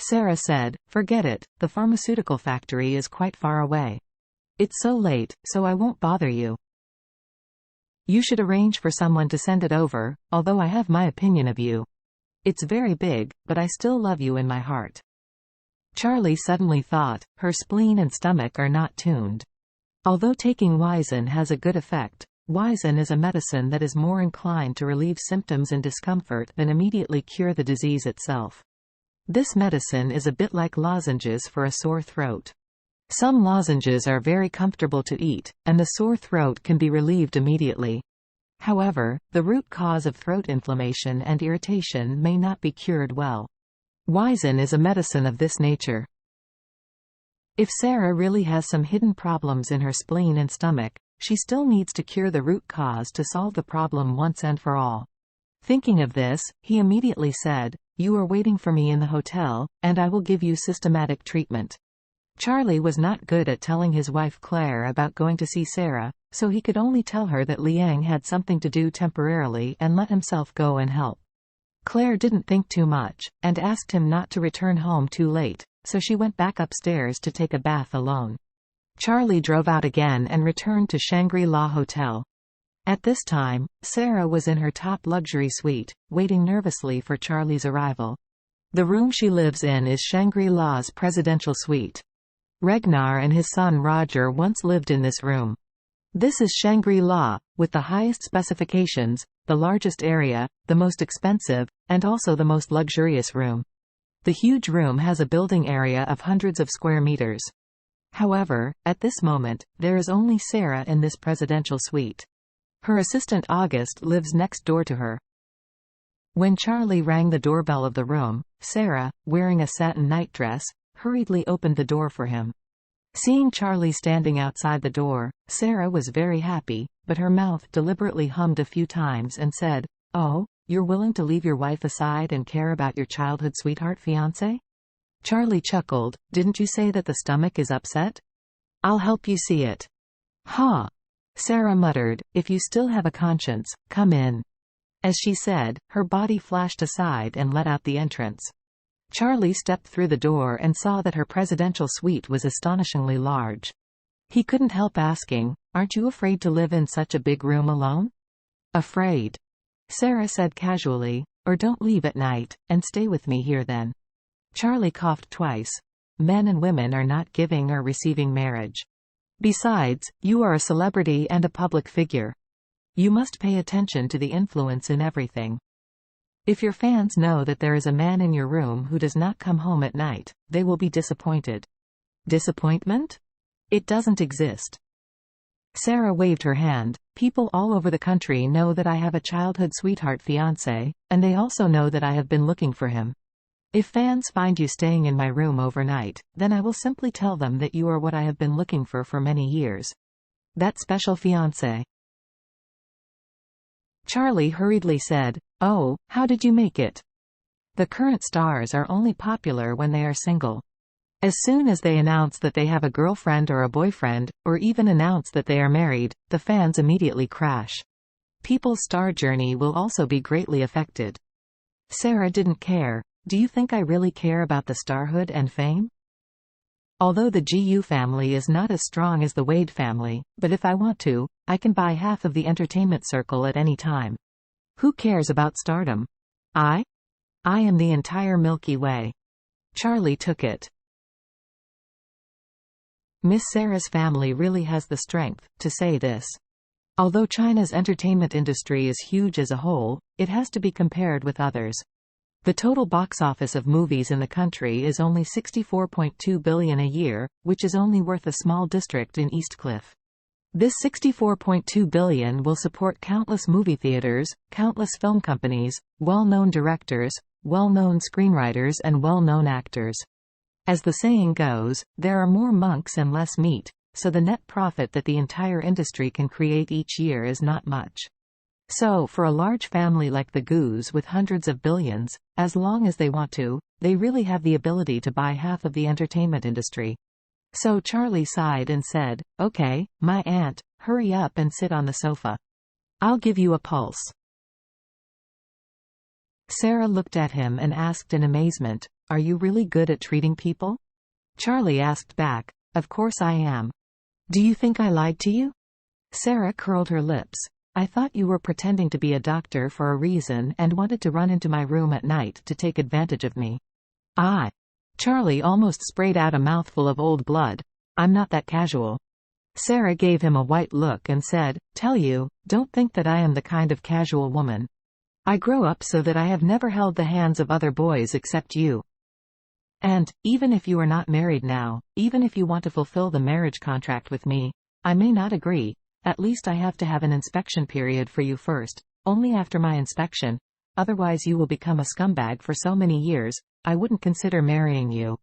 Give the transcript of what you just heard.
Sarah said, "Forget it, the pharmaceutical factory is quite far away. It's so late, so I won't bother you. You should arrange for someone to send it over, although I have my opinion of you. It's very big, but I still love you in my heart." Charlie suddenly thought, her spleen and stomach are not tuned. Although taking Wyzon has a good effect, Wyzon is a medicine that is more inclined to relieve symptoms and discomfort than immediately cure the disease itself. This medicine is a bit like lozenges for a sore throat. Some lozenges are very comfortable to eat, and the sore throat can be relieved immediately. However, the root cause of throat inflammation and irritation may not be cured well. Wyzon is a medicine of this nature. If Sarah really has some hidden problems in her spleen and stomach, she still needs to cure the root cause to solve the problem once and for all. Thinking of this, he immediately said, "You are waiting for me in the hotel, and I will give you systematic treatment." Charlie was not good at telling his wife Claire about going to see Sarah, so he could only tell her that Liang had something to do temporarily and let himself go and help. Claire didn't think too much, and asked him not to return home too late, so she went back upstairs to take a bath alone. Charlie drove out again and returned to Shangri-La Hotel. At this time, Sarah was in her top luxury suite, waiting nervously for Charlie's arrival. The room she lives in is Shangri-La's presidential suite. Regnar and his son Roger once lived in this room. This is Shangri-La, with the highest specifications, the largest area, the most expensive, and also the most luxurious room. The huge room has a building area of hundreds of square meters. However, at this moment, there is only Sarah in this presidential suite. Her assistant August lives next door to her. When Charlie rang the doorbell of the room, Sarah, wearing a satin nightdress, hurriedly opened the door for him. Seeing Charlie standing outside the door, Sarah was very happy, but her mouth deliberately hummed a few times and said, "Oh, you're willing to leave your wife aside and care about your childhood sweetheart fiancé?" Charlie chuckled, "Didn't you say that the stomach is upset? I'll help you see it." "Ha!" Sarah muttered, "If you still have a conscience, come in." As she said, her body flashed aside and let out the entrance. Charlie stepped through the door and saw that her presidential suite was astonishingly large. He couldn't help asking, "Aren't you afraid to live in such a big room alone?" "Afraid?" Sarah said casually, "Or don't leave at night, and stay with me here then." Charlie coughed twice. "Men and women are not giving or receiving marriage. Besides, you are a celebrity and a public figure. You must pay attention to the influence in everything. If your fans know that there is a man in your room who does not come home at night, they will be disappointed." "Disappointment? It doesn't exist." Sarah waved her hand. "People all over the country know that I have a childhood sweetheart fiancé, and they also know that I have been looking for him. If fans find you staying in my room overnight, then I will simply tell them that you are what I have been looking for many years. That special fiancé." Charlie hurriedly said, "Oh, how did you make it? The current stars are only popular when they are single. As soon as they announce that they have a girlfriend or a boyfriend, or even announce that they are married, the fans immediately crash. People's star journey will also be greatly affected." Sarah didn't care. "Do you think I really care about the starhood and fame? Although the GU family is not as strong as the Wade family, but if I want to, I can buy half of the entertainment circle at any time. Who cares about stardom? I am the entire Milky Way." Charlie took it. Miss Sarah's family really has the strength to say this. Although China's entertainment industry is huge as a whole, it has to be compared with others. The total box office of movies in the country is only 64.2 billion a year, which is only worth a small district in East Cliff. This 64.2 billion will support countless movie theaters, countless film companies, well-known directors, well-known screenwriters and well-known actors. As the saying goes, there are more monks and less meat, so the net profit that the entire industry can create each year is not much. So, for a large family like the Goos with hundreds of billions, as long as they want to, they really have the ability to buy half of the entertainment industry. So Charlie sighed and said, "Okay, my aunt, hurry up and sit on the sofa. I'll give you a pulse." Sarah looked at him and asked in amazement, "Are you really good at treating people?" Charlie asked back, "Of course I am. Do you think I lied to you?" Sarah curled her lips. "I thought you were pretending to be a doctor for a reason and wanted to run into my room at night to take advantage of me." "I..." Charlie almost sprayed out a mouthful of old blood. "I'm not that casual." Sarah gave him a white look and said, "Tell you, don't think that I am the kind of casual woman. I grow up so that I have never held the hands of other boys except you. And, even if you are not married now, even if you want to fulfill the marriage contract with me, I may not agree. At least I have to have an inspection period for you first. Only after my inspection. Otherwise you will become a scumbag for so many years, I wouldn't consider marrying you."